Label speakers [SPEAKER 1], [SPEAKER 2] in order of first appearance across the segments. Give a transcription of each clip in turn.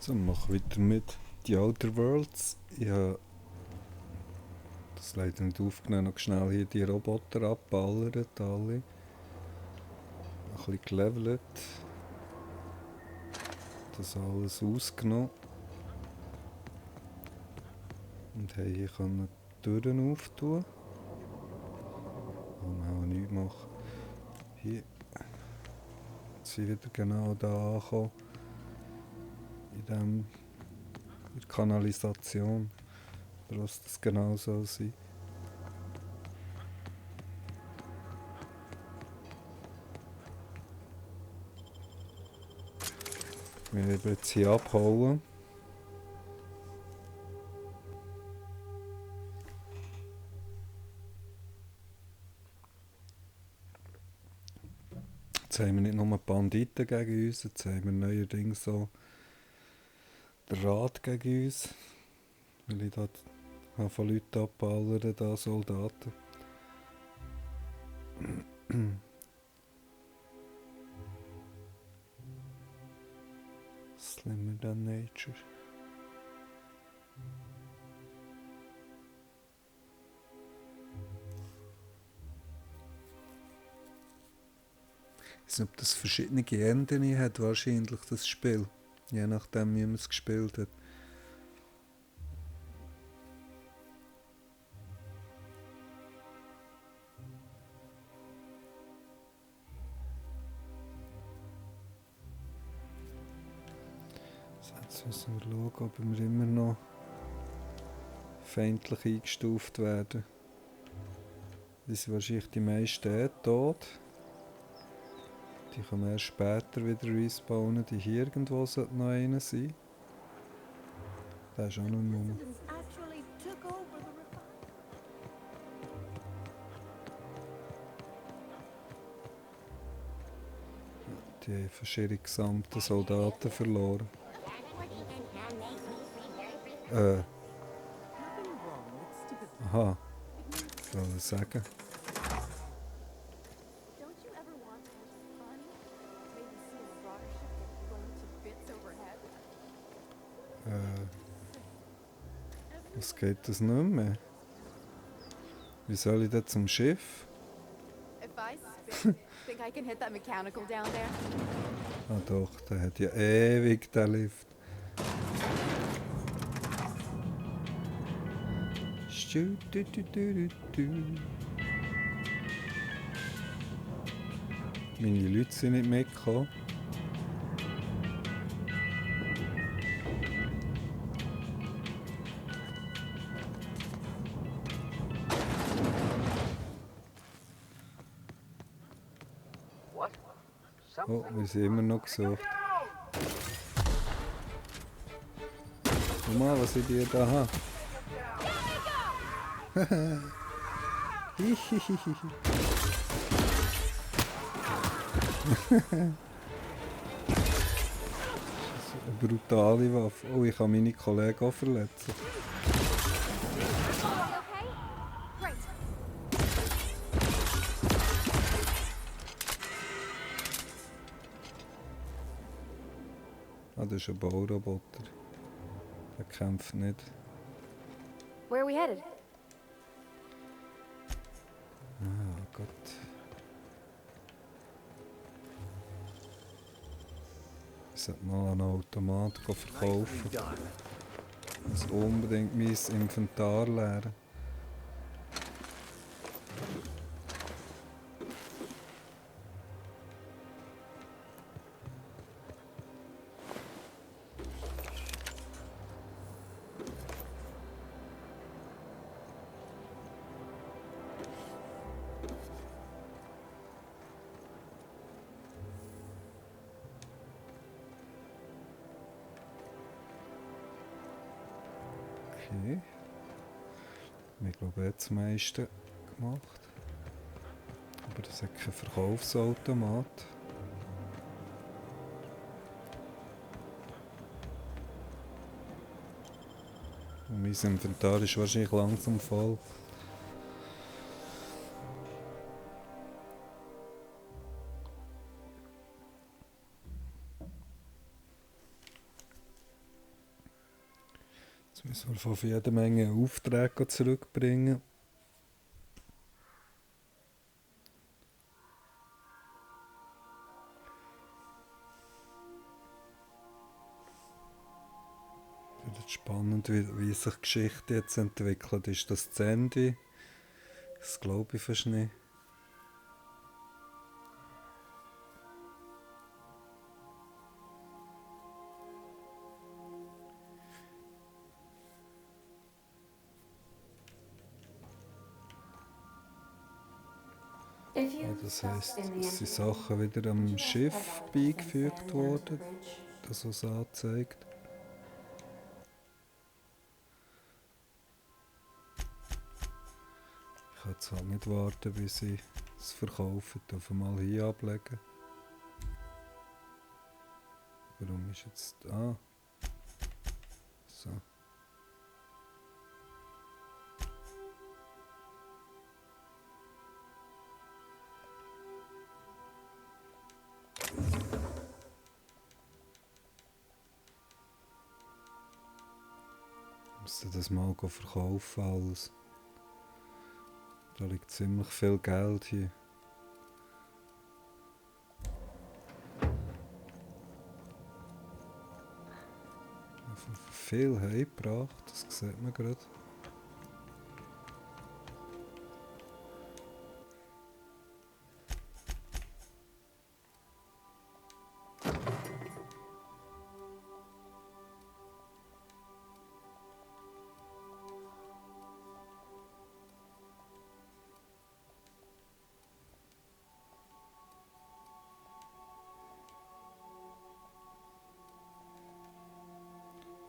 [SPEAKER 1] So, mach weiter mit The Outer Worlds. Ich habe das leider nicht aufgenommen, noch schnell hier die Roboter abballert, alle. Ein bisschen gelevelt. Das alles ausgenommen. Und haben hier können die Türen auftun. Und auch nichts machen. Hier sind wieder genau da angekommen. In der Kanalisation. Oder was das genau soll sein. Wir werden jetzt hier abhauen. Jetzt haben wir nicht nur Banditen gegen uns, jetzt haben wir neuerdings so den Rat gegen uns. Weil ich da von Leuten abballern, da Soldaten. Slimmer than nature. Ich weiß nicht, ob das verschiedene Enden hat, wahrscheinlich das Spiel. Je nachdem, wie man es gespielt hat. Jetzt müssen wir schauen, ob wir immer noch feindlich eingestuft werden. Die sind wahrscheinlich die meisten tot. Die können erst später wieder respawnen. Die hier irgendwo sollte noch einer sein. Der ist auch noch rum. Die haben verschiedene gesamte Soldaten verloren. Aha. Was soll ich sagen? Was geht das nicht mehr? Wie soll ich denn zum Schiff? Ah doch, der hat ja ewig den Lift. Meine Leute sind nicht mitgekommen. Oh, wir sind immer noch gesucht. Schau mal, was ich dir da habe. Eine brutale Waffe. Oh, ich kann meine Kollegen auch verletzen. Ah, das ist ein Bauroboter. Der kämpft nicht.
[SPEAKER 2] Where are we headed?
[SPEAKER 1] Ah, Gott. Ich sollte mal einen Automat verkaufen. Ich muss unbedingt mein Inventar leeren. Okay. Ich glaube, er hat das meiste gemacht. Aber das hat keinen Verkaufsautomat. Und mein Inventar ist wahrscheinlich langsam voll. Jetzt müssen wir von jeder Menge Aufträge zurückbringen. Wird spannend, wie sich die Geschichte jetzt entwickelt. Ist das das Ende? Das glaube ich fast nicht. Ja, das heisst, es sind Sachen wieder am Schiff beigefügt worden, das was anzeigt. Ich kann jetzt halt nicht warten, bis sie es verkaufen, auf einmal hier ablegen. Warum ist jetzt... Ah. So. Ich müsste das mal verkaufen alles. Da liegt ziemlich viel Geld hier. Viel heimgebracht, das sieht man gerade.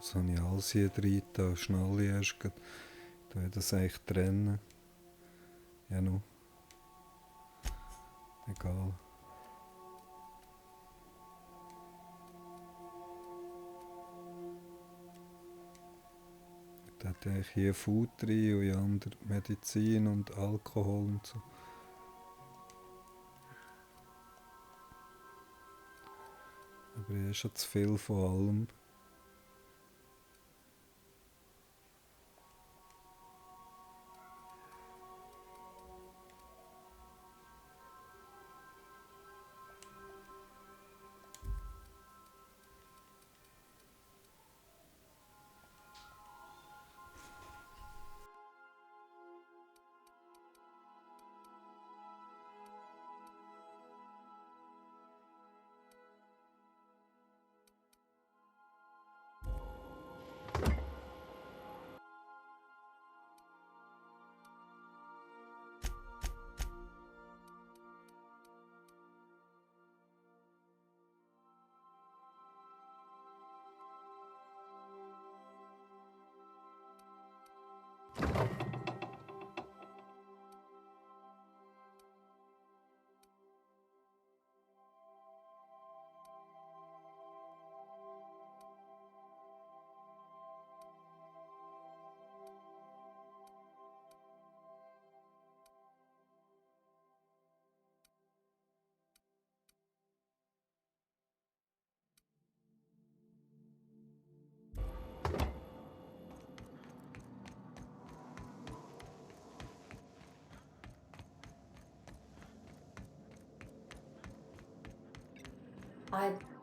[SPEAKER 1] Das habe ich alles hier drin, da schnell erst. Da will das eigentlich trennen. Ja, noch. Egal. Da hat eigentlich hier Food drin und in andere Medizin und Alkohol und so. Aber ich habe schon zu viel von allem.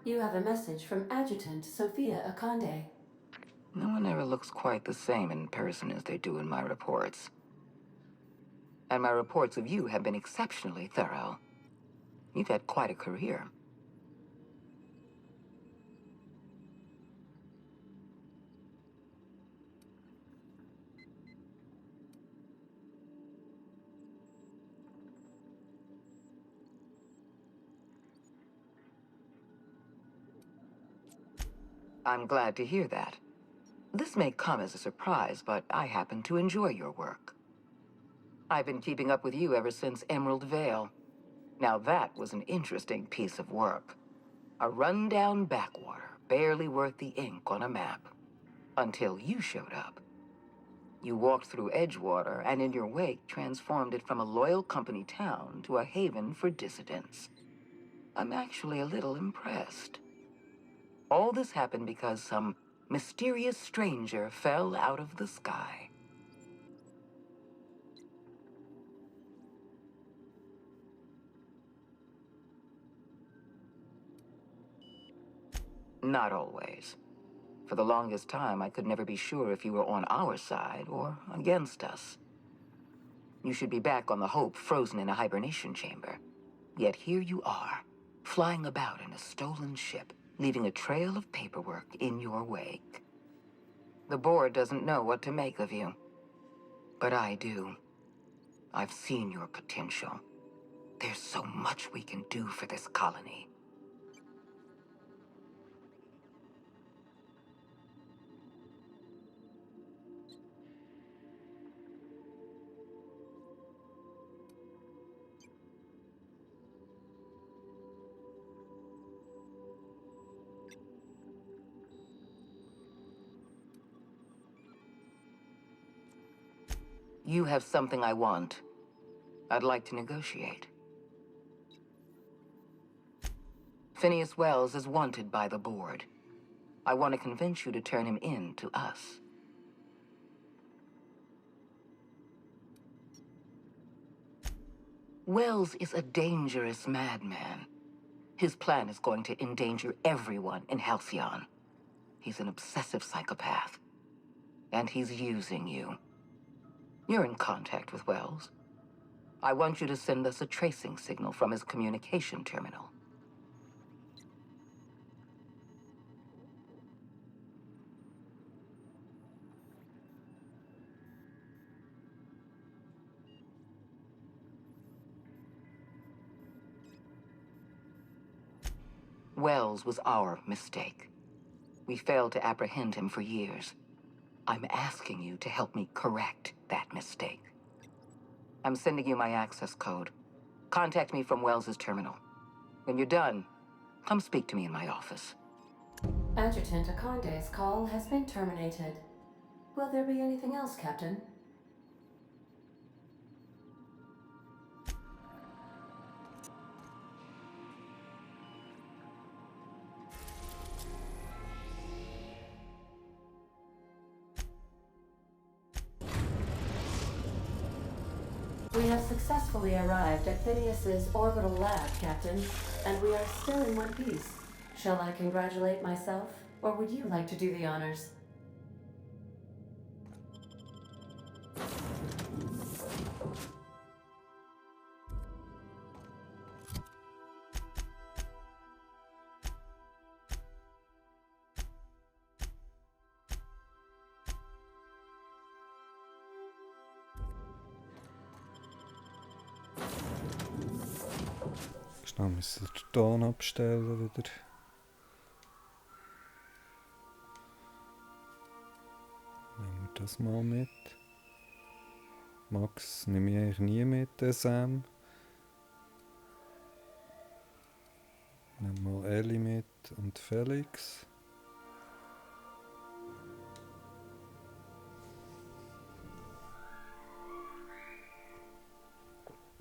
[SPEAKER 3] You have a message from Adjutant Sophia Akande.
[SPEAKER 4] No one ever looks quite the same in person as they do in my reports. And my reports of you have been exceptionally thorough. You've had quite a career. I'm glad to hear that. This may come as a surprise, but I happen to enjoy your work. I've been keeping up with you ever since Emerald Vale. Now that was an interesting piece of work. A rundown backwater, barely worth the ink on a map. Until you showed up. You walked through Edgewater and in your wake transformed it from a loyal company town to a haven for dissidents. I'm actually a little impressed. All this happened because some mysterious stranger fell out of the sky. Not always. For the longest time, I could never be sure if you were on our side or against us. You should be back on the Hope, frozen in a hibernation chamber. Yet here you are, flying about in a stolen ship, leaving a trail of paperwork in your wake. The board doesn't know what to make of you. But I do. I've seen your potential. There's so much we can do for this colony. You have something I want. I'd like to negotiate. Phineas Wells is wanted by the board. I want to convince you to turn him in to us. Wells is a dangerous madman. His plan is going to endanger everyone in Halcyon. He's an obsessive psychopath. And he's using you. You're in contact with Wells. I want you to send us a tracing signal from his communication terminal. Wells was our mistake. We failed to apprehend him for years. I'm asking you to help me correct that mistake. I'm sending you my access code. Contact me from Wells's terminal. When you're done, come speak to me in my office.
[SPEAKER 3] Adjutant Akonde's call has been terminated. Will there be anything else, Captain? We have successfully arrived at Phineas's orbital lab, Captain, and we are still in one piece. Shall I congratulate myself, or would you like to do the honors?
[SPEAKER 1] Schnell müssen wir den Ton abstellen wieder. Nehmen wir das mal mit. Max nehme ich eigentlich nie mit, Sam. Nehmen mal Ellie mit und Felix.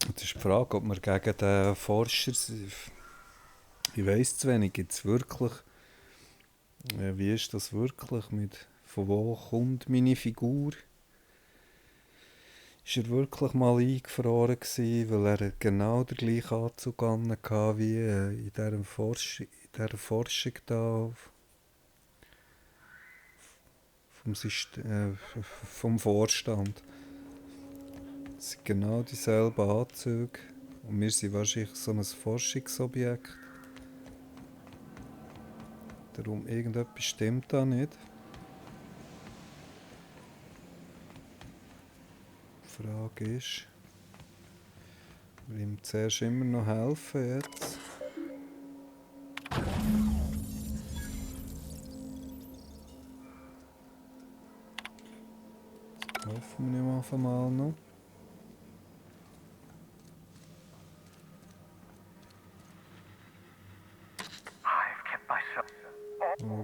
[SPEAKER 1] Jetzt ist die Frage, ob wir gegen den Forscher, ich weiss zu wenig, gibt es wirklich, wie ist das wirklich, von wo kommt meine Figur? Ist er wirklich mal eingefroren gewesen, weil er genau den gleichen Anzug hatte wie in dieser Forschung da vom Vorstand? Es sind genau dieselben Anzüge und wir sind wahrscheinlich so ein Forschungsobjekt. Darum irgendetwas stimmt da nicht. Die Frage ist, will ihm zuerst immer noch helfen jetzt? Jetzt hoffen wir ihm auf einmal noch.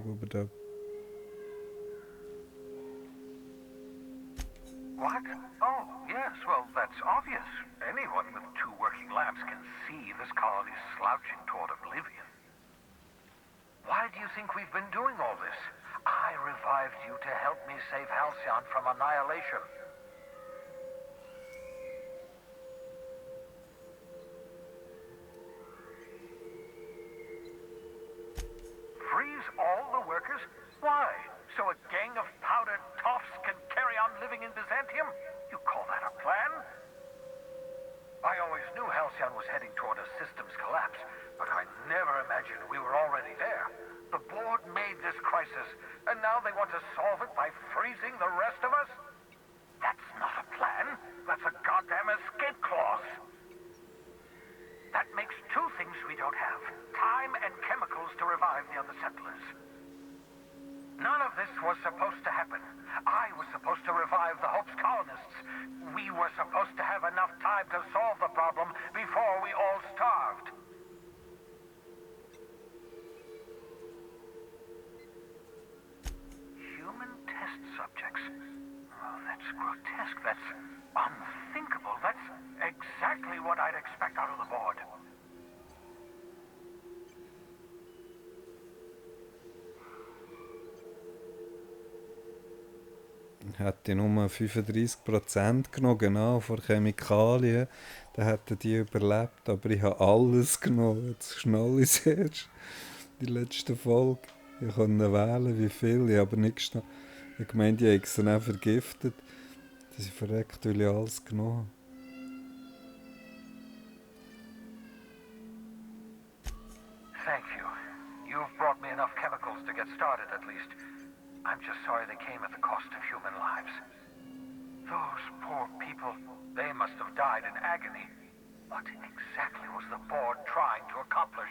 [SPEAKER 1] Über der
[SPEAKER 5] What? Oh, yes, well, that's obvious. Anyone with two working labs can see this colony's slouching toward oblivion. Why do you think we've been doing all this? I revived you to help me save Halcyon from annihilation. Freeze all the workers? Why? So a gang of powdered toffs can carry on living in Byzantium? You call that a plan? I always knew Halcyon was heading toward a systems collapse, but I never imagined we were already there. The board made this crisis, and now they want to solve it by freezing the rest of us? That's not a plan. That's a goddamn escape clause. That makes two things we don't have: time and chemicals to revive the other settlers. None of this was supposed to happen. I was supposed to revive the Hope's colonists. We were supposed to have enough time to solve the problem before we all starved. Human test subjects? Oh, that's grotesque. That's unthinkable. That's exactly what I'd expect out of the board.
[SPEAKER 1] Hätte nur 35% genommen, genau, von Chemikalien, dann hätten die überlebt. Aber ich habe alles genommen. Jetzt schnell ist erst die letzte Folge. Ich konnte wählen, wie viel. Ich habe aber nicht gestanden. Ich habe gemeint, ich habe sie dann vergiftet. Das ist verreckt, weil ich alles genommen habe.
[SPEAKER 5] Thank you. You've brought me enough chemicals to get started, at least. I'm just sorry they came at the cost of human lives. Those poor people, they must have died in agony. What exactly was the board trying to accomplish?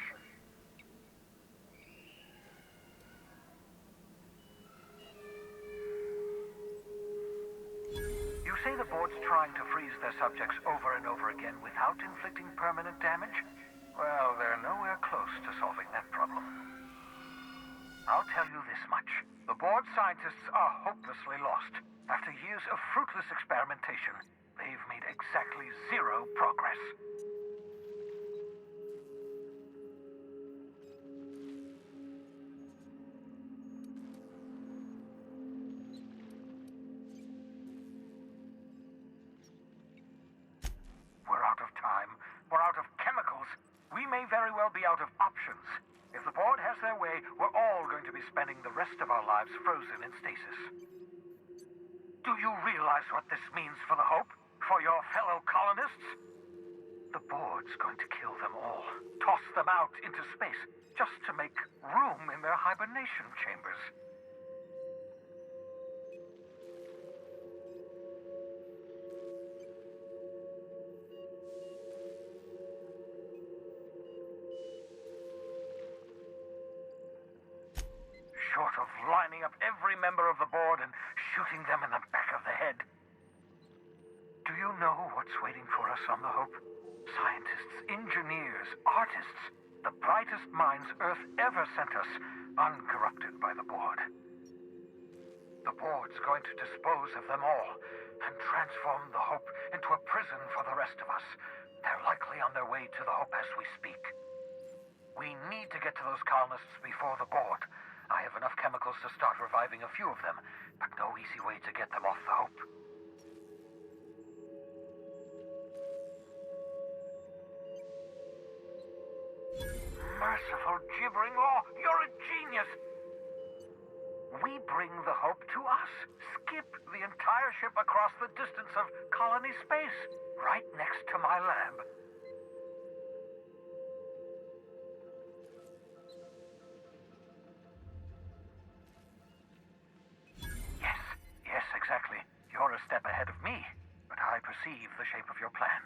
[SPEAKER 5] You say the board's trying to freeze their subjects over and over again without inflicting permanent damage? Well, they're nowhere close to solving that problem. I'll tell you this much. The board scientists are hopelessly lost. After years of fruitless experimentation, they've made exactly zero progress. We're out of time. We're out of chemicals. We may very well be out of options. If the board has their way, we're all going to be spending the rest of our lives frozen in stasis. Do you realize what this means for the Hope? For your fellow colonists? The board's going to kill them all. Toss them out into space, just to make room in their hibernation chambers. Short of lining up every member of the board and shooting them in the back of the head. Do you know what's waiting for us on the Hope? Scientists, engineers, artists, the brightest minds Earth ever sent us, uncorrupted by the board. The board's going to dispose of them all and transform the Hope into a prison for the rest of us. They're likely on their way to the Hope as we speak. We need to get to those colonists before the board. I have enough chemicals to start reviving a few of them, but no easy way to get them off the Hope. Merciful gibbering law, you're a genius! We bring the Hope to us. Skip the entire ship across the distance of colony space, right next to my lab. Yes, exactly. You're a step ahead of me, but I perceive the shape of your plan.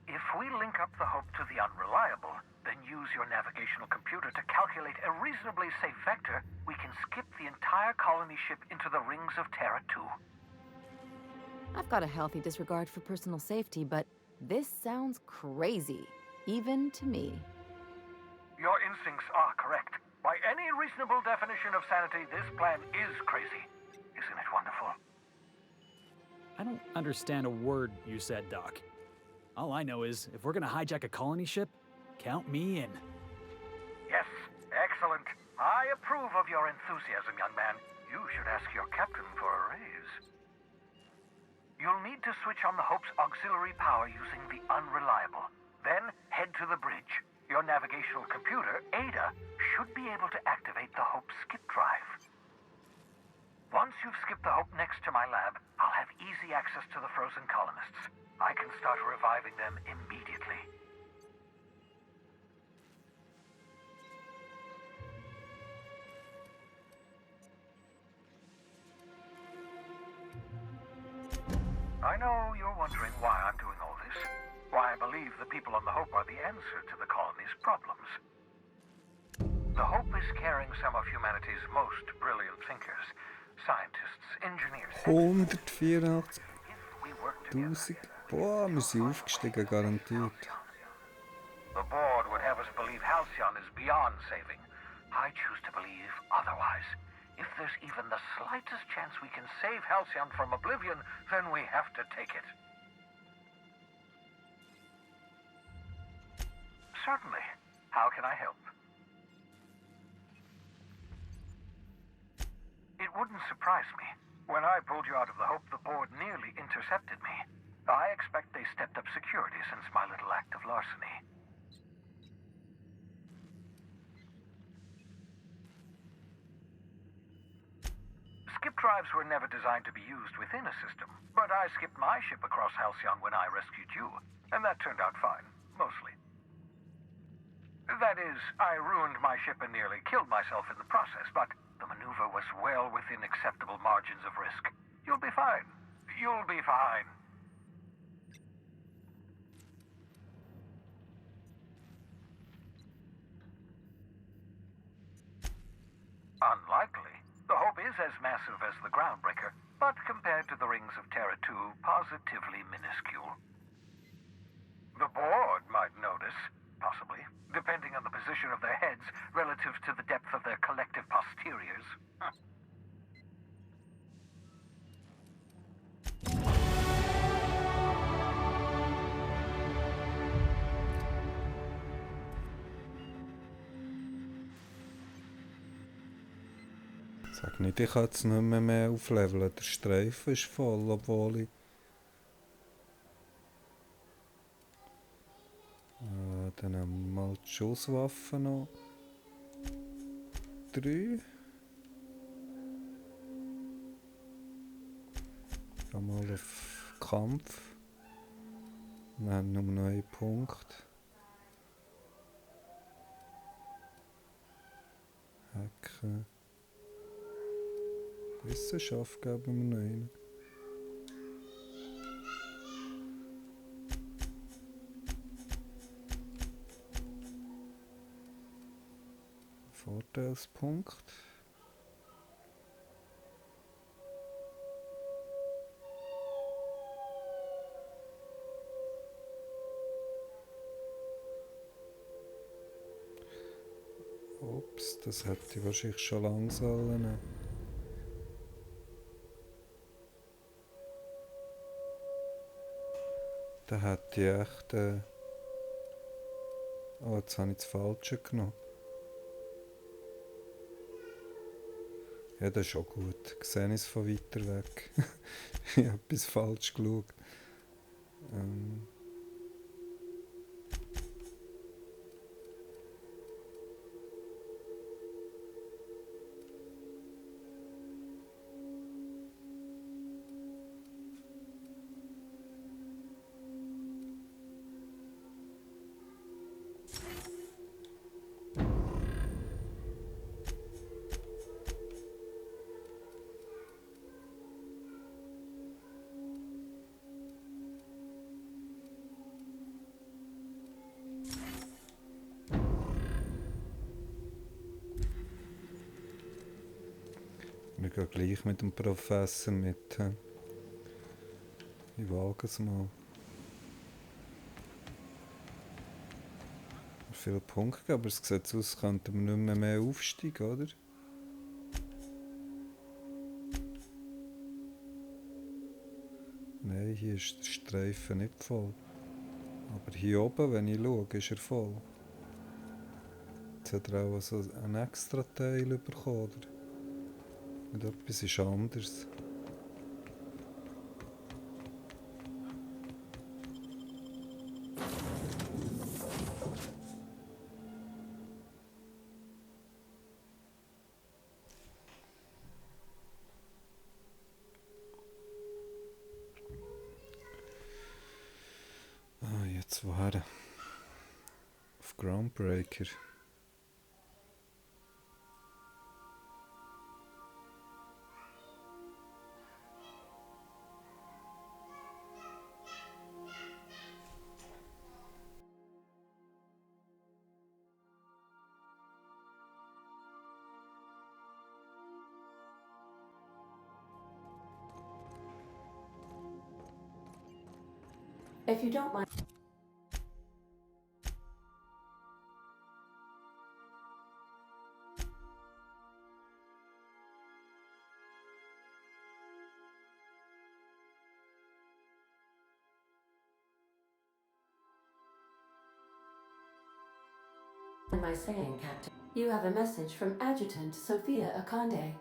[SPEAKER 5] If we link up the Hope to the Unreliable, then use your navigational computer to calculate a reasonably safe vector, we can skip the entire colony ship into the rings of Terra 2.
[SPEAKER 2] I've got a healthy disregard for personal safety, but this sounds crazy, even to me.
[SPEAKER 5] Your instincts are correct. By any reasonable definition of sanity, this plan is crazy. Isn't it wonderful?
[SPEAKER 6] I don't understand a word you said, Doc. All I know is, if we're gonna hijack a colony ship, count me in.
[SPEAKER 5] Yes, excellent. I approve. approve of your enthusiasm, young man, you should ask your captain for a raise. You'll need to switch on the Hope's auxiliary power using the unreliable. Then head to the bridge. Your navigational computer, Ada, should be able to activate the Hope's skip drive. Once you've skipped the Hope next to my lab, I'll have easy access to the frozen colonists. I can start reviving them immediately. I know you're wondering why I'm doing all this. Why I believe the people on the Hope are the answer to the colony's problems. The Hope is carrying some of humanity's most brilliant thinkers, scientists, engineers.
[SPEAKER 1] 184.000.
[SPEAKER 5] If we work together,
[SPEAKER 1] Boah, wir sind aufgestiegen, garantiert.
[SPEAKER 5] the board would have us believe Halcyon is beyond saving. I choose to believe otherwise. If there's even the slightest chance we can save Halcyon from oblivion, then we have to take it. Certainly. How can I help? It wouldn't surprise me. When I pulled you out of the Hope, the board nearly intercepted me. I expect they stepped up security since my little act of larceny. Skip drives were never designed to be used within a system, but I skipped my ship across Halcyon when I rescued you, and that turned out fine, mostly. That is, I ruined my ship and nearly killed myself in the process, but the maneuver was well within acceptable margins of risk. You'll be fine. You'll be fine. Unlikely. The Hope is as massive as the Groundbreaker, but compared to the rings of Terra 2, positively minuscule. The board might notice, possibly, depending on the position of their heads relative to the depth of their collective posteriors.
[SPEAKER 1] Sag nicht, ich kann jetzt nicht mehr aufleveln. Der Streifen ist voll, obwohl ich... dann nehmen wir mal die Schusswaffe noch. 3. Gehen mal auf Kampf. Wir haben nur noch einen Punkt. Hacken. Wissenschaft geben wir noch einen. Vorteilspunkt. Ups, das hätte ich wahrscheinlich schon lang sollen. Da hätte ich echt... Oh, jetzt habe ich das Falsche genommen. Ja, das ist auch gut. Ich sehe es von weiter weg. Ich habe etwas falsch geschaut. Wir gehen gleich mit dem Professor mit. Ich wage es mal. Viele Punkte, aber es sieht so aus, könnten wir nicht mehr aufsteigen, oder? Nein, hier ist der Streifen nicht voll. Aber hier oben, wenn ich schaue, ist er voll. Jetzt hat er auch so einen extra Teil bekommen, oder? Und etwas ist anders. Ah, jetzt woher? Auf Groundbreaker.
[SPEAKER 3] If you don't mind my saying, Captain, you have a message from Adjutant Sophia Akande.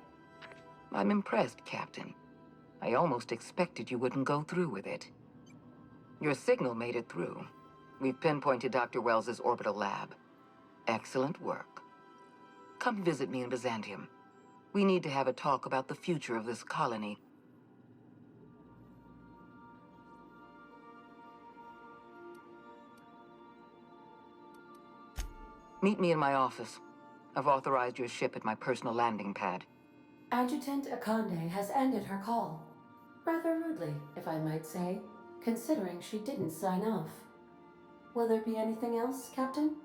[SPEAKER 4] I'm impressed, Captain. I almost expected you wouldn't go through with it. Your signal made it through. We've pinpointed Dr. Wells's orbital lab. Excellent work. Come visit me in Byzantium. We need to have a talk about the future of this colony. Meet me in my office. I've authorized your ship at my personal landing pad.
[SPEAKER 3] Adjutant Akande has ended her call. Rather rudely, if I might say, considering she didn't sign off. Will there be anything else, Captain?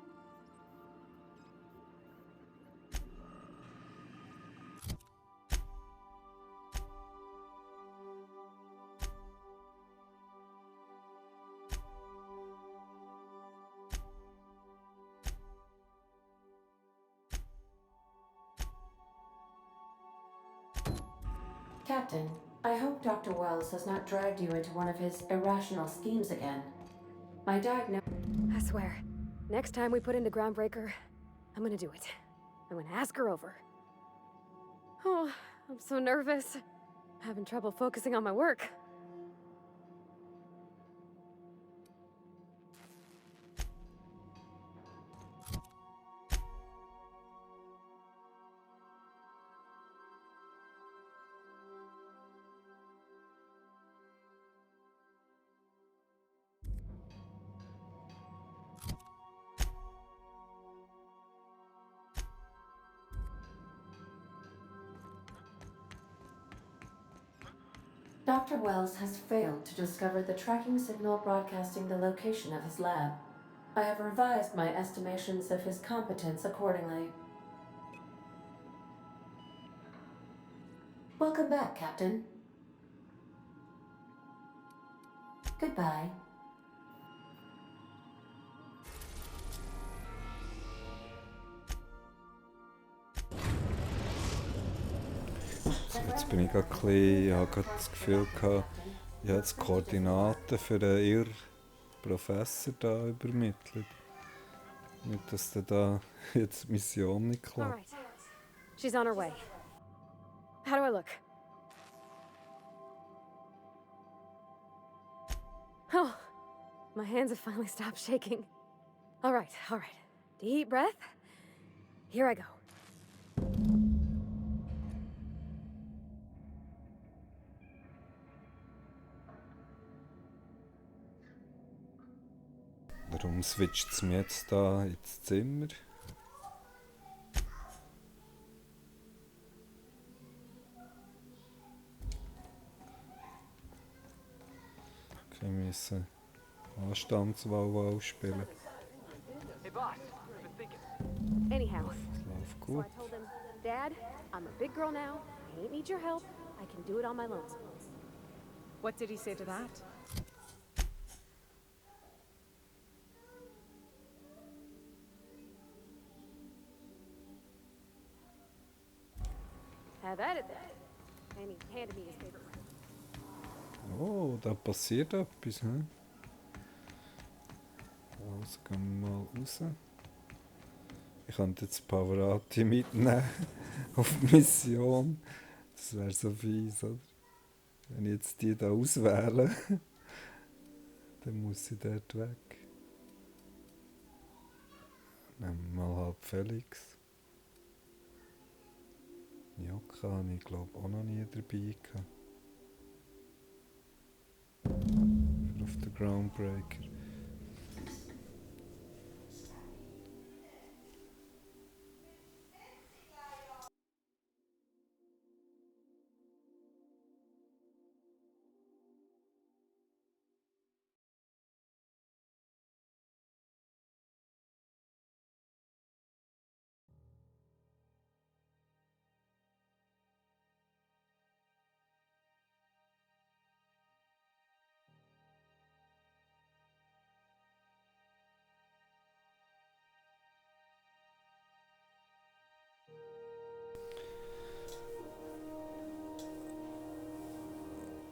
[SPEAKER 3] Captain, I hope Dr. Wells has not dragged you into one of his irrational schemes again. My diagnosis...
[SPEAKER 7] I swear, next time we put into Groundbreaker, I'm gonna do it. I'm gonna ask her over. Oh, I'm so nervous. Having trouble focusing on my work.
[SPEAKER 3] Dr. Wells has failed to discover the tracking signal broadcasting the location of his lab. I have revised my estimations of his competence accordingly. Welcome back, Captain. Goodbye.
[SPEAKER 1] Jetzt bin ich gerade ein bisschen, ich habe gerade das Gefühl gehabt, ich habe jetzt Koordinaten für den Irr-Professor da übermittelt. Nicht, dass da jetzt die Mission nicht klappt.
[SPEAKER 7] Alright. She's on her way. How do I look? Oh, my hands have finally stopped shaking. Alright. Deep breath. Here I go.
[SPEAKER 1] Warum switcht es mir jetzt da ins Zimmer? Okay, wir müssen Anstandswahl ausspielen.
[SPEAKER 6] Hey, boss. I've been thinking.
[SPEAKER 7] Anyhow,
[SPEAKER 1] Das läuft
[SPEAKER 7] so
[SPEAKER 1] gut.
[SPEAKER 7] I told him, Dad, I'm a big girl now. I ain't need your help. I can do it on my lonesome.
[SPEAKER 8] What did he say to that?
[SPEAKER 7] Have at it then. And he handed me his paperwork.
[SPEAKER 1] Oh, da passiert etwas, hm? Also gehen wir mal raus. Ich könnte jetzt Pavarotti mitnehmen auf die Mission. Das wäre so fies, oder? Wenn ich jetzt die da auswähle, dann muss ich dort weg. Nehmen wir mal halb Felix. Jocke habe ich glaube auch noch nie dabei gehabt. Für auf den Groundbreaker.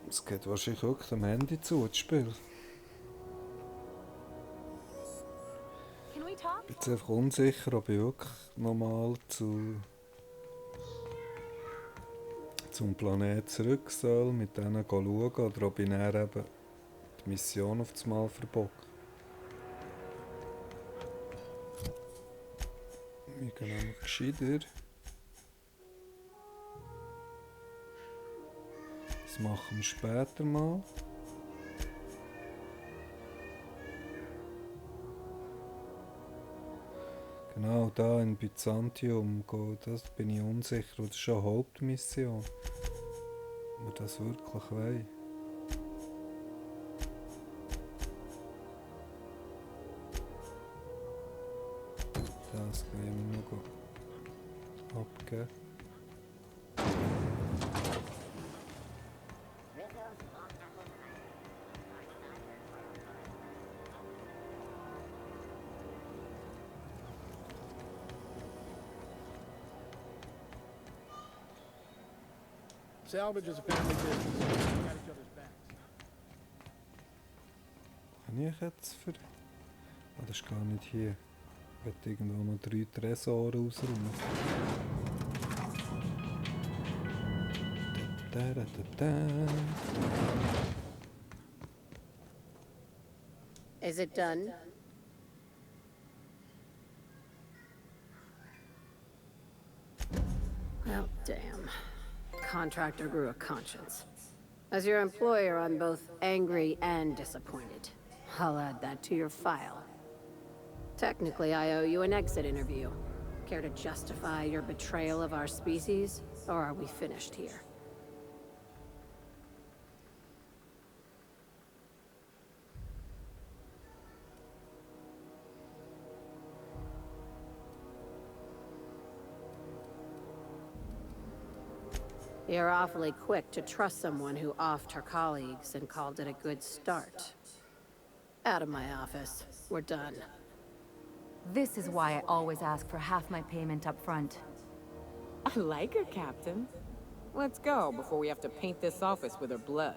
[SPEAKER 1] Es geht wahrscheinlich wirklich am Handy zu, das Spiel.
[SPEAKER 2] Can we talk?
[SPEAKER 1] Ich bin jetzt einfach unsicher, ob ich wirklich nochmal zum Planeten zurück soll, mit denen schauen, oder ob ich dann eben die Mission auf das Mal verbocke. Wir gehen nämlich gescheiter. Das machen wir später mal. Genau, da in Byzantium gehen, das bin ich unsicher. Das ist schon eine Hauptmission. Ob wir das wirklich wollen. Das können wir noch abgeben.
[SPEAKER 9] Salvage is a family business. We got each other's backs.
[SPEAKER 1] Kann ich jetzt für... Ah, das ist gar nicht hier. Ich werde irgendwo noch 3 Tresore ausräumen. Da, da, da, da.
[SPEAKER 3] Is it done? Well, damn. Contractor grew a conscience. As your employer, I'm both angry and disappointed. I'll add that to your file. Technically, I owe you an exit interview. Care to justify your betrayal of our species, or are we finished here? You're awfully quick to trust someone who offed her colleagues and called it a good start. Out of my office. We're done.
[SPEAKER 2] This is why I always ask for half my payment up front.
[SPEAKER 8] I like her, Captain. Let's go before we have to paint this office with her blood.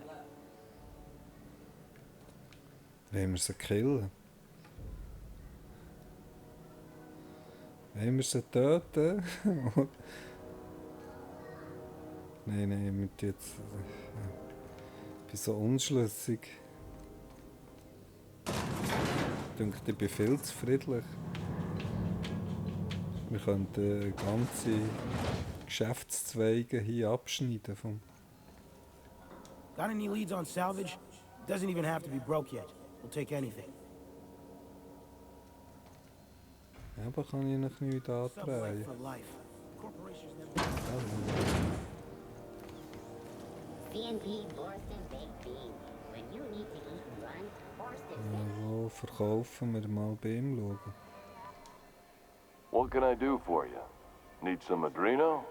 [SPEAKER 1] Wollen wir sie killen? Wollen wir sie töten? Nein, mit jetzt... Ich bin so unschlüssig. Ich denke, ich bin viel zu friedlich. Wir könnten ganze Geschäftszweige hier abschneiden.
[SPEAKER 9] Got any leads on salvage? Doesn't even have to be broke yet. We'll take anything.
[SPEAKER 1] Ja, aber kann ich noch nichts
[SPEAKER 9] Sublet
[SPEAKER 1] andrehen.
[SPEAKER 9] for life. Corporations never...
[SPEAKER 10] CNP Borston Baked Beans. When you need to eat and run, Borston
[SPEAKER 1] Wo verkaufen wir mal bei ihm schauen?
[SPEAKER 11] What can I do for you? Need some Adreno?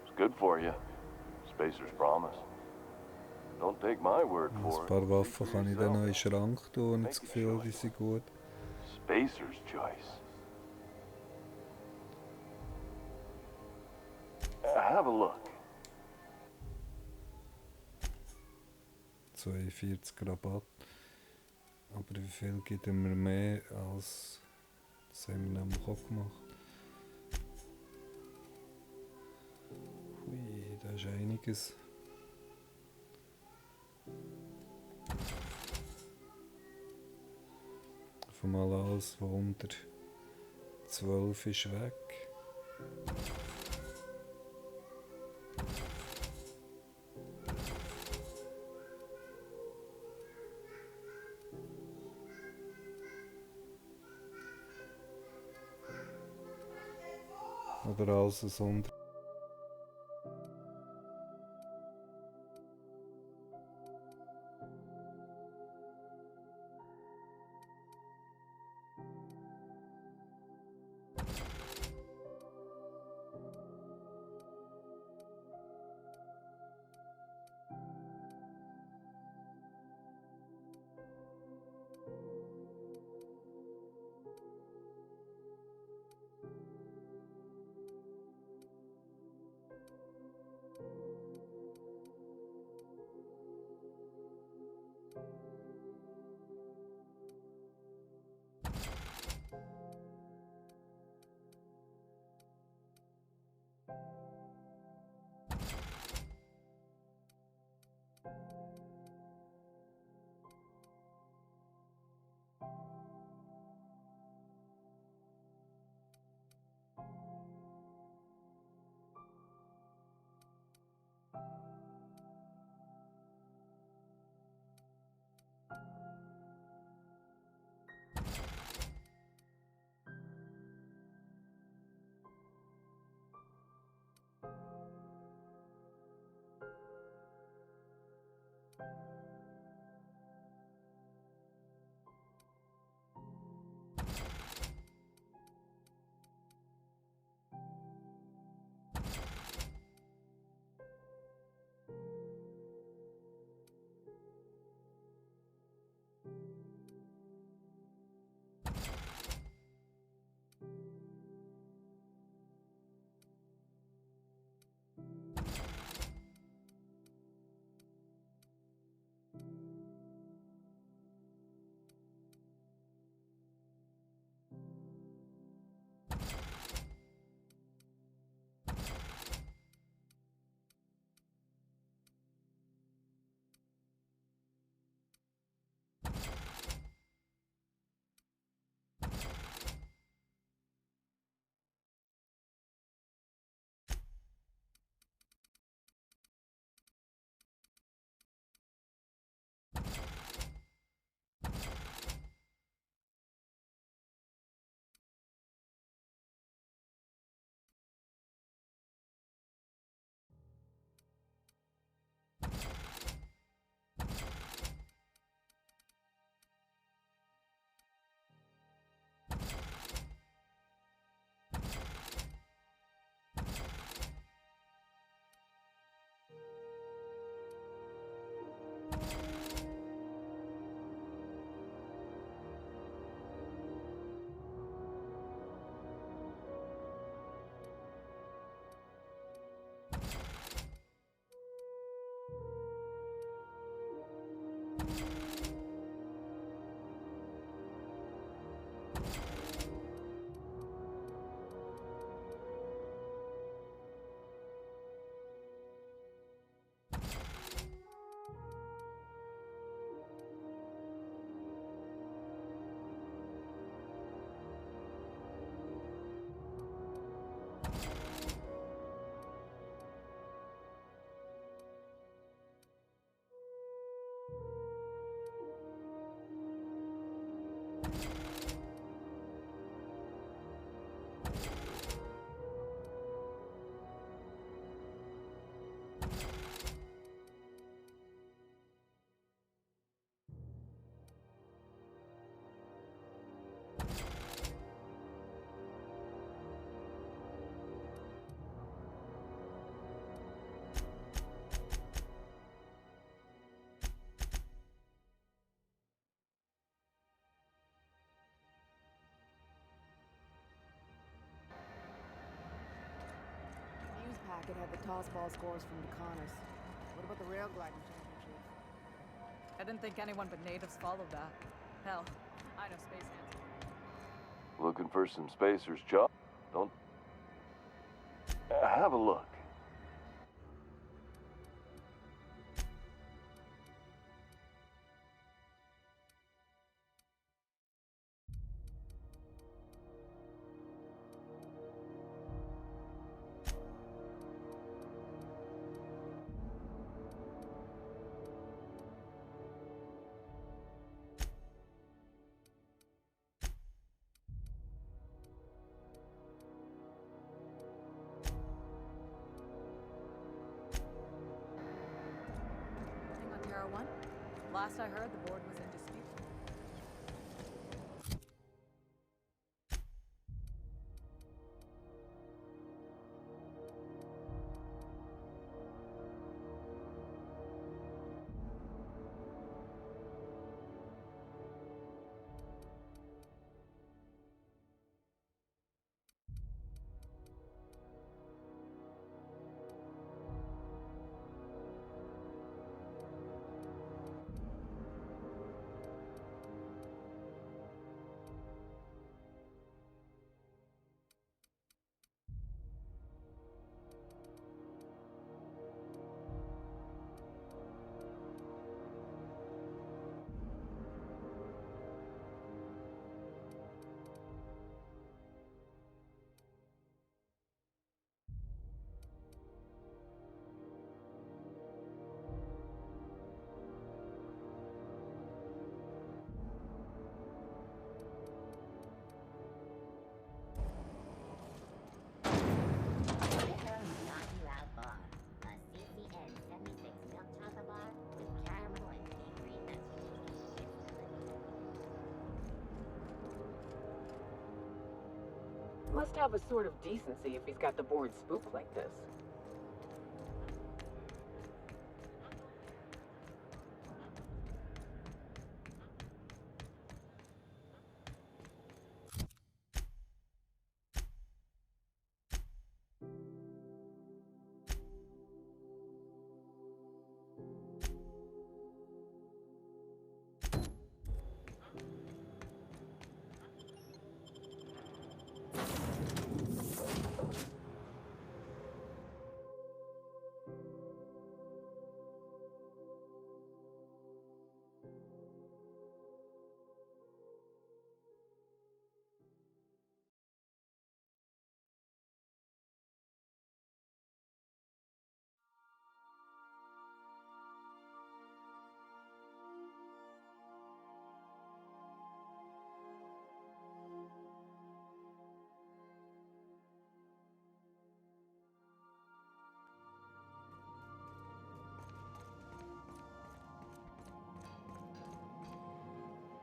[SPEAKER 11] It's good for you. Spacer's promise. Don't take my word
[SPEAKER 1] Ein
[SPEAKER 11] for it.
[SPEAKER 1] paar Waffen kann ich dann noch in den Schrank tun und das Gefühl, die sind gut.
[SPEAKER 11] Spacer's choice. Have a look.
[SPEAKER 1] 42 Rabatt. Aber wie viel gibt er mir mehr als... Das haben wir nämlich auch gemacht. Da ist einiges. Von mal alles, was unter 12 ist, weg. Oder alles, was unter
[SPEAKER 2] Packet had the tossball scores from the Connors.
[SPEAKER 12] What about the rail gliding championship?
[SPEAKER 13] I didn't think anyone but natives followed that. Hell, I know space hands.
[SPEAKER 11] Looking for some spacers, Chuck? Don't... Have a look.
[SPEAKER 13] for one. Last I heard, the board was in dispute.
[SPEAKER 8] Must have a sort of decency if he's got the board spooked like this.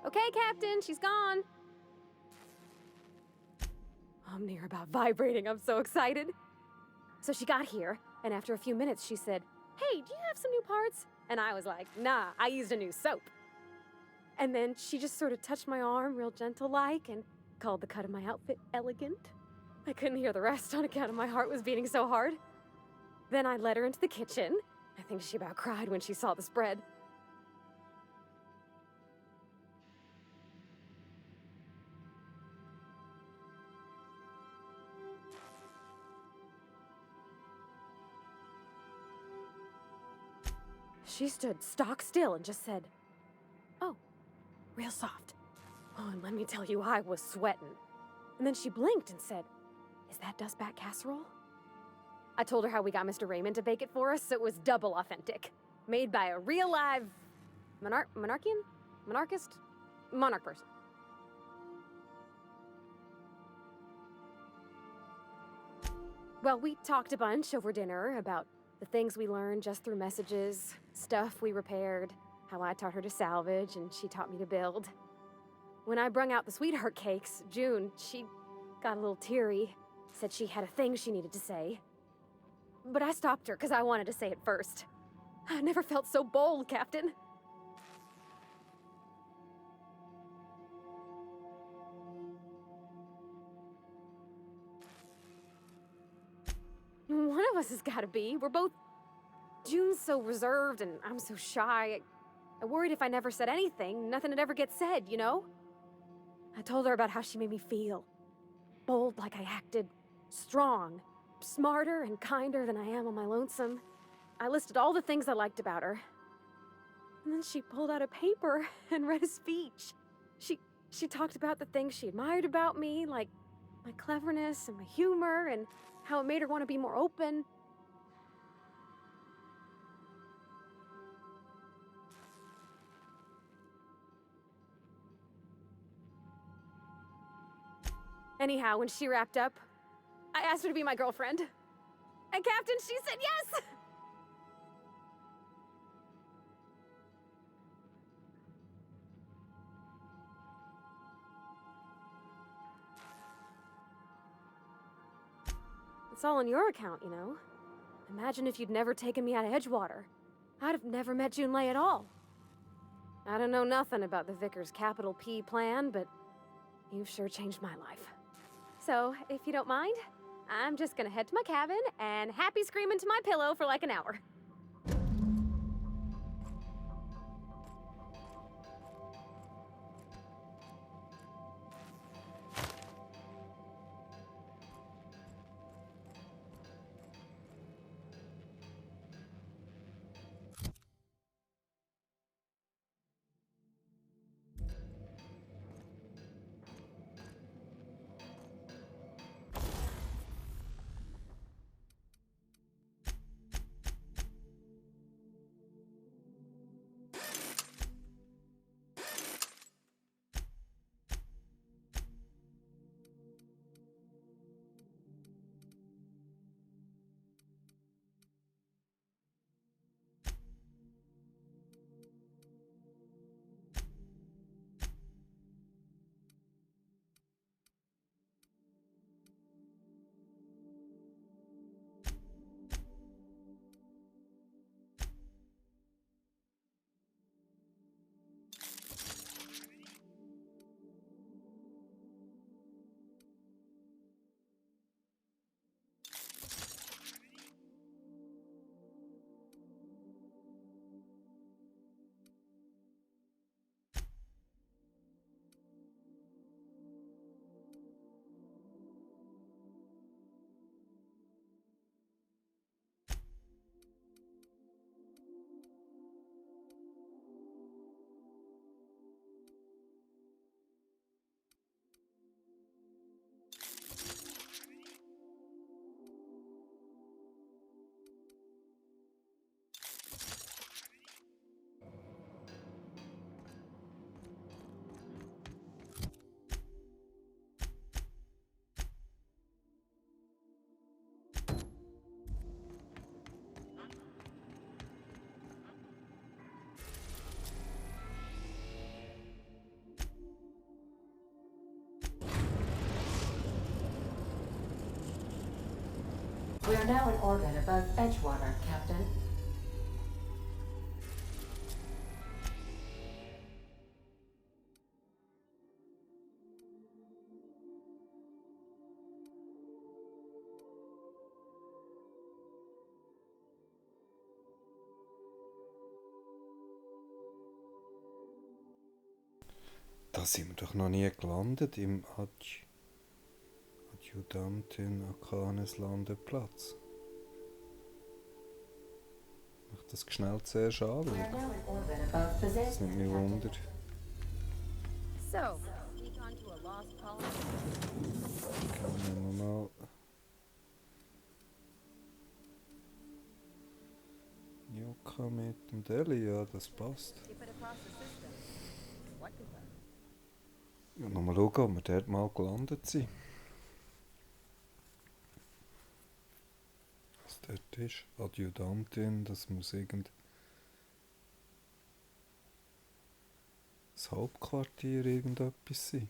[SPEAKER 7] Okay, Captain, she's gone. I'm near about vibrating. I'm so excited. So she got here, and after a few minutes, she said, "Hey, do you have some new parts?" And I was like, "Nah, I used a new soap." And then she just sort of touched my arm real gentle-like and called the cut of my outfit elegant. I couldn't hear the rest on account of my heart was beating so hard. Then I led her into the kitchen. I think she about cried when she saw the spread. She stood stock still and just said, "Oh, real soft." Oh, and let me tell you, I was sweating. And then she blinked and said, "Is that dustbat casserole?" I told her how we got Mr. Raymond to bake it for us, so it was double authentic. Made by a real live monarch person. Well, we talked a bunch over dinner about the things we learned just through messages, stuff we repaired, how I taught her to salvage and she taught me to build. When I brung out the sweetheart cakes, June, she got a little teary, said she had a thing she needed to say. But I stopped her because I wanted to say it first. I never felt so bold, Captain. One of us has got to be. We're both... June's so reserved and I'm so shy. I worried if I never said anything, nothing would ever get said, you know? I told her about how she made me feel. Bold like I acted. Strong. Smarter and kinder than I am on my lonesome. I listed all the things I liked about her. And then she pulled out a paper and read a speech. She talked about the things she admired about me, like my cleverness and my humor, and how it made her want to be more open. Anyhow, when she wrapped up, I asked her to be my girlfriend. And Captain, she said yes! It's all on your account, you know? Imagine if you'd never taken me out of Edgewater. I'd have never met Junlei at all. I don't know nothing about the Vicar's capital P plan, but you've sure changed my life. So, if you don't mind, I'm just gonna head to my cabin and happy scream into my pillow for like an hour.
[SPEAKER 14] We are now in orbit above Edgewater, Captain.
[SPEAKER 1] Da sind wir doch noch nie gelandet im Adjutantin Akanes Landeplatz. Ich möchte das schnell zuerst anschauen. Das nimmt mich Wunder.
[SPEAKER 3] So, sneak onto a lost colony.
[SPEAKER 1] Nehmen wir mal Yuka mit dem Deli, ja, das passt. Ja, nochmal schauen, ob wir dort mal gelandet sind. Was dort ist, Adjutantin, das muss das Hauptquartier irgendetwas sein.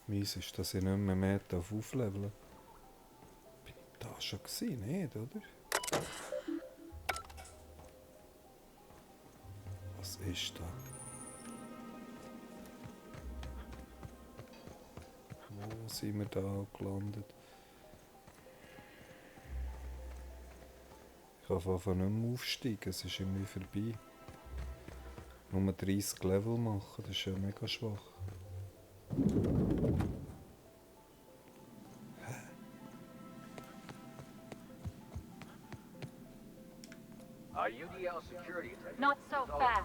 [SPEAKER 1] Mies ist, dass ich nicht mehr aufleveln darf. Bin ich da schon gewesen? Nicht, oder? Was ist da? Wo sind wir da gelandet? Ich kann einfach nicht mehr aufsteigen, es ist irgendwie vorbei. Nur 30 Level machen, das ist ja mega schwach.
[SPEAKER 5] UDL security.
[SPEAKER 14] Not so fast.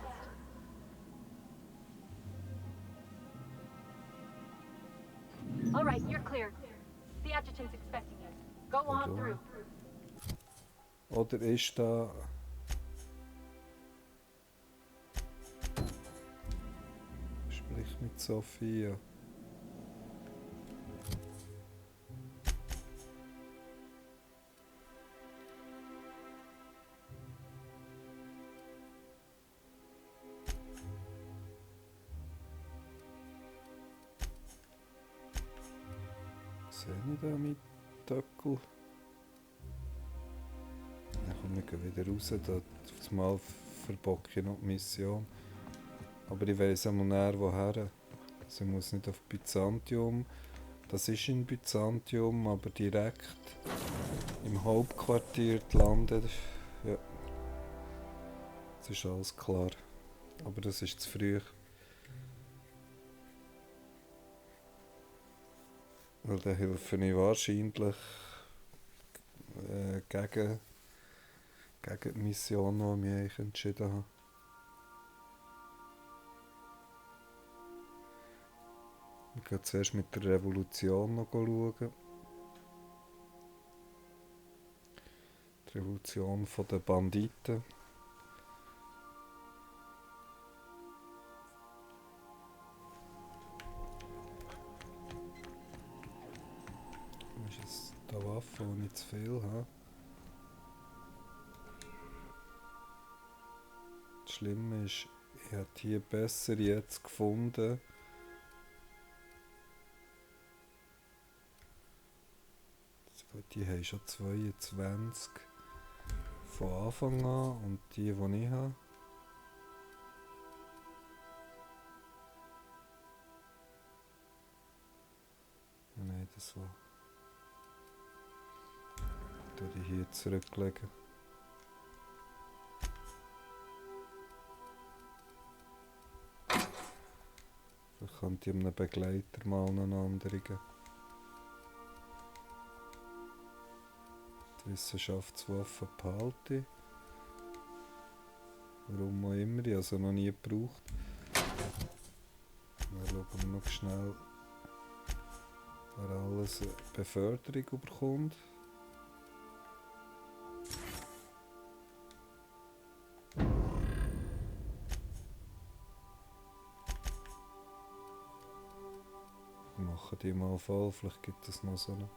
[SPEAKER 14] All right, you're clear. The adjutant's expecting you. Go on through.
[SPEAKER 1] Oder ist da... Sprich mit Sophia. Sehe ich da meinen Töckel? Dann komme ich wieder raus, da mal verbocke ich noch die Mission. Aber ich weiss einmal näher woher. Also ich muss nicht auf Byzantium. Das ist in Byzantium, aber direkt im Hauptquartier landen. Ja. Das ist alles klar. Aber das ist zu früh. Weil dann helfe ich wahrscheinlich gegen die Mission, die ich mich eigentlich entschieden habe. Ich gehe zuerst mit der Revolution noch schauen. Die Revolution der Banditen. Das ist eine Waffe, die ich zu viel habe. Das Schlimme ist, ich habe hier besser jetzt gefunden. Die haben schon 22 von Anfang an und die ich habe. Nein, das war. Ich tue die hier zurücklegen. Vielleicht könnte ich einem Begleiter mal einen anderen geben. Die Wissenschaftswaffe behalte ich. Warum auch immer, ich habe sie noch nie gebraucht. Dann schauen wir noch schnell, wer alles eine Beförderung bekommt. Wir machen die mal voll, vielleicht gibt es noch so einen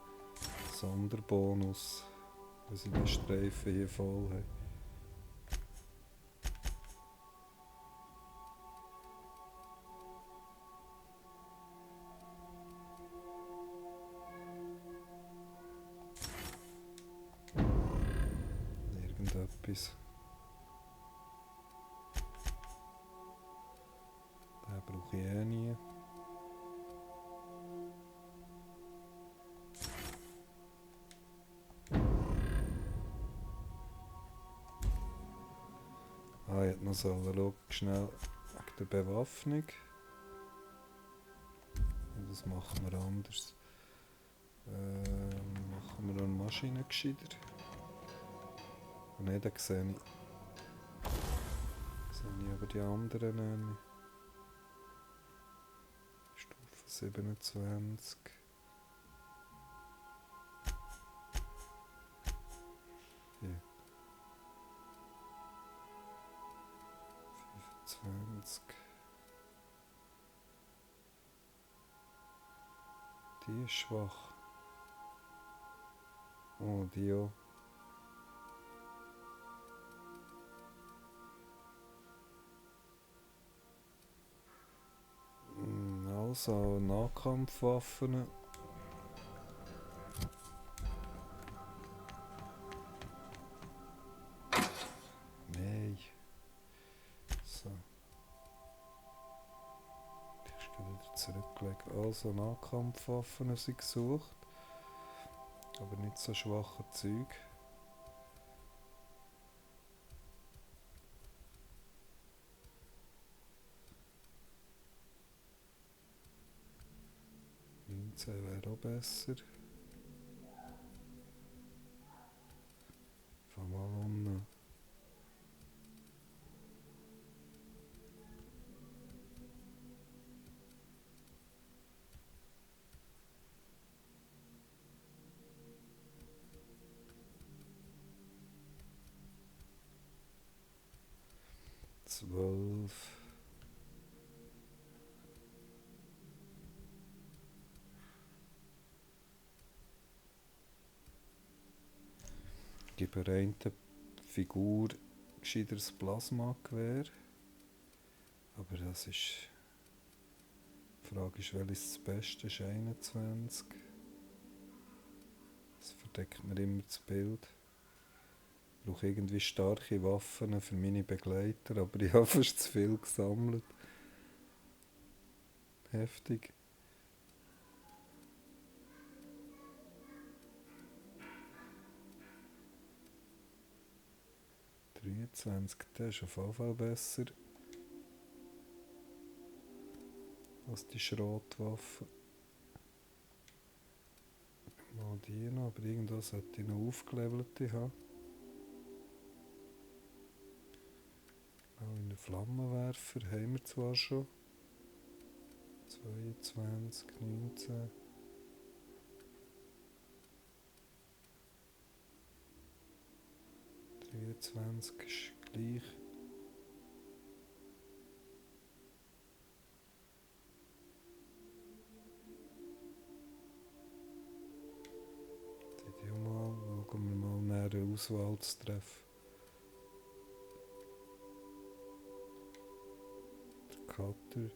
[SPEAKER 1] Sonderbonus, wenn sie den Streifen hier voll haben. Irgendetwas. Den brauche ich eh nie. Ich hätte noch schauen, schnell wegen der Bewaffnung. Ja, das machen wir anders. Machen wir noch eine Maschine gescheiter. Und nicht, dann sehe ich aber die anderen nicht. Stufe 27. Hier. 25. Die ist schwach. Oh, die auch. Also Nahkampfwaffen. Nein. So. Die ist wieder zurückgelegt. Also Nahkampfwaffen sind gesucht. Aber nicht so schwache Zeug. Wäre auch besser. Fang mal an. Zwölf. Ich gebe einer Figur gescheiteres Plasmagewehr. Aber das ist. Die Frage ist, welches das Beste ist. 21. verdeckt mir immer das Bild. Ich brauche irgendwie starke Waffen für meine Begleiter, aber ich habe fast zu viel gesammelt. Heftig. Das ist auf jeden Fall besser als die Schrotwaffe. Mal die noch, aber irgendwas sollte ich noch aufgelevelte haben. Auch einen Flammenwerfer haben wir zwar schon. 22, 19. Ist gleich. Die mal, schauen wir mal näher eine Auswahl zu treffen. Der Cutter.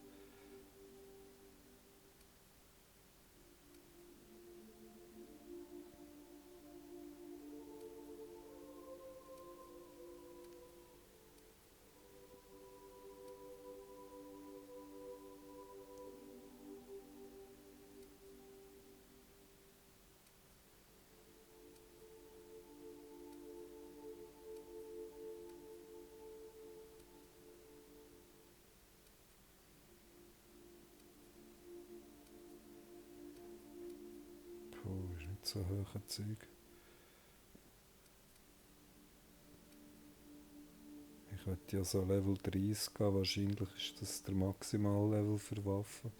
[SPEAKER 1] Ist nicht so hohe Zeug. Ich möchte ja so Level 30 gehen, wahrscheinlich ist das der Maximallevel für Waffen.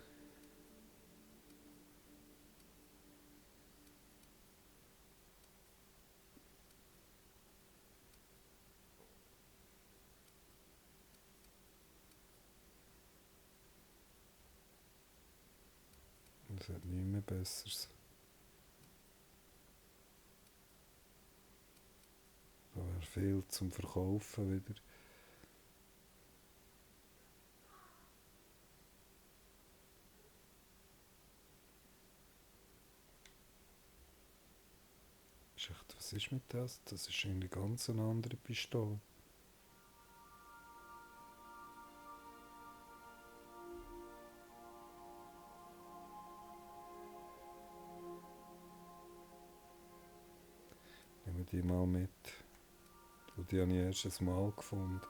[SPEAKER 1] Es hat nichts mehr Besseres. Da wäre viel zum Verkaufen wieder. Was ist mit das? Das ist eine ganz andere Pistole. Nehmen wir die mal mit. Die habe ich erst ein Mal gefunden.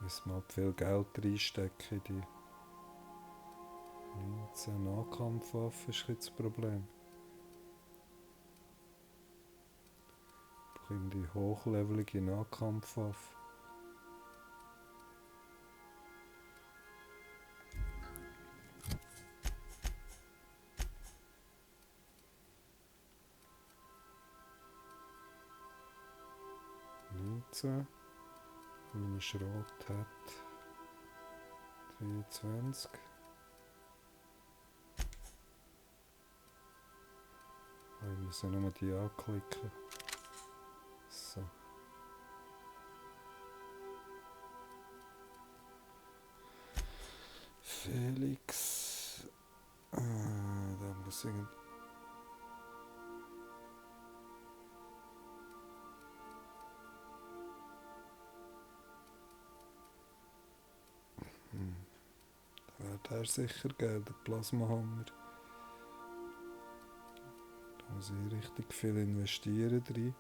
[SPEAKER 1] Müssen wir viel Geld reinstecken in die 19 Nahkampfwaffen, ist jetzt das Problem. Ich brauche die hochlevelige Nahkampfwaffe. Wenn man Schrot hat, 23. Ich muss ja nur die anklicken. So. Felix. Da muss ich. Da wäre der sicher geben, der Plasmahammer. Da muss ich richtig viel investieren drin.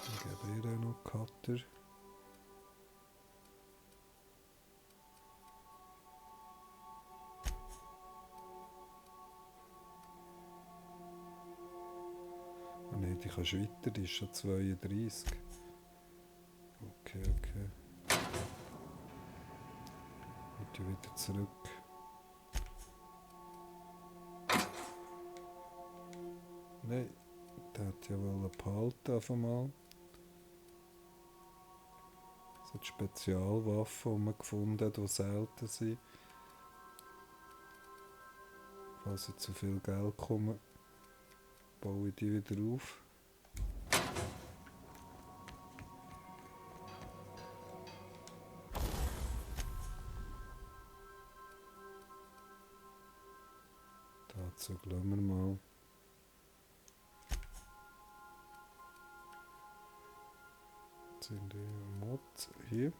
[SPEAKER 1] Ich gebe ihr auch noch Cutter. Nein, die kannst du weiter, die ist schon 32. Okay. Und die wieder zurück. Nein, der hat ja wohl behalten auf einmal. So die Spezialwaffen, die man gefunden hat, die selten sind. Falls ich zu viel Geld komme, baue ich die wieder auf. Anzug lassen wir mal. Jetzt sind die Mods hier.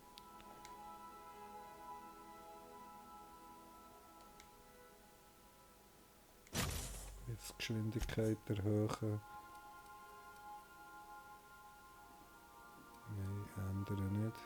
[SPEAKER 1] Jetzt Geschwindigkeit erhöhen. Nein, ändern nicht.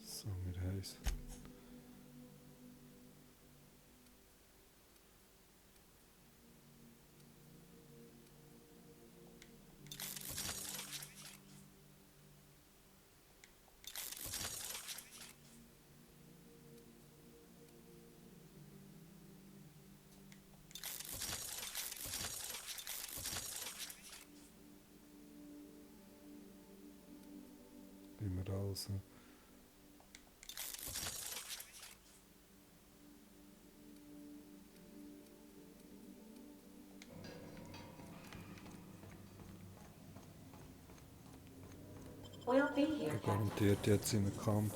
[SPEAKER 1] So, wir haben es. Wie wir also.
[SPEAKER 10] We'll be here.
[SPEAKER 1] Garantiert jetzt in den Kampf.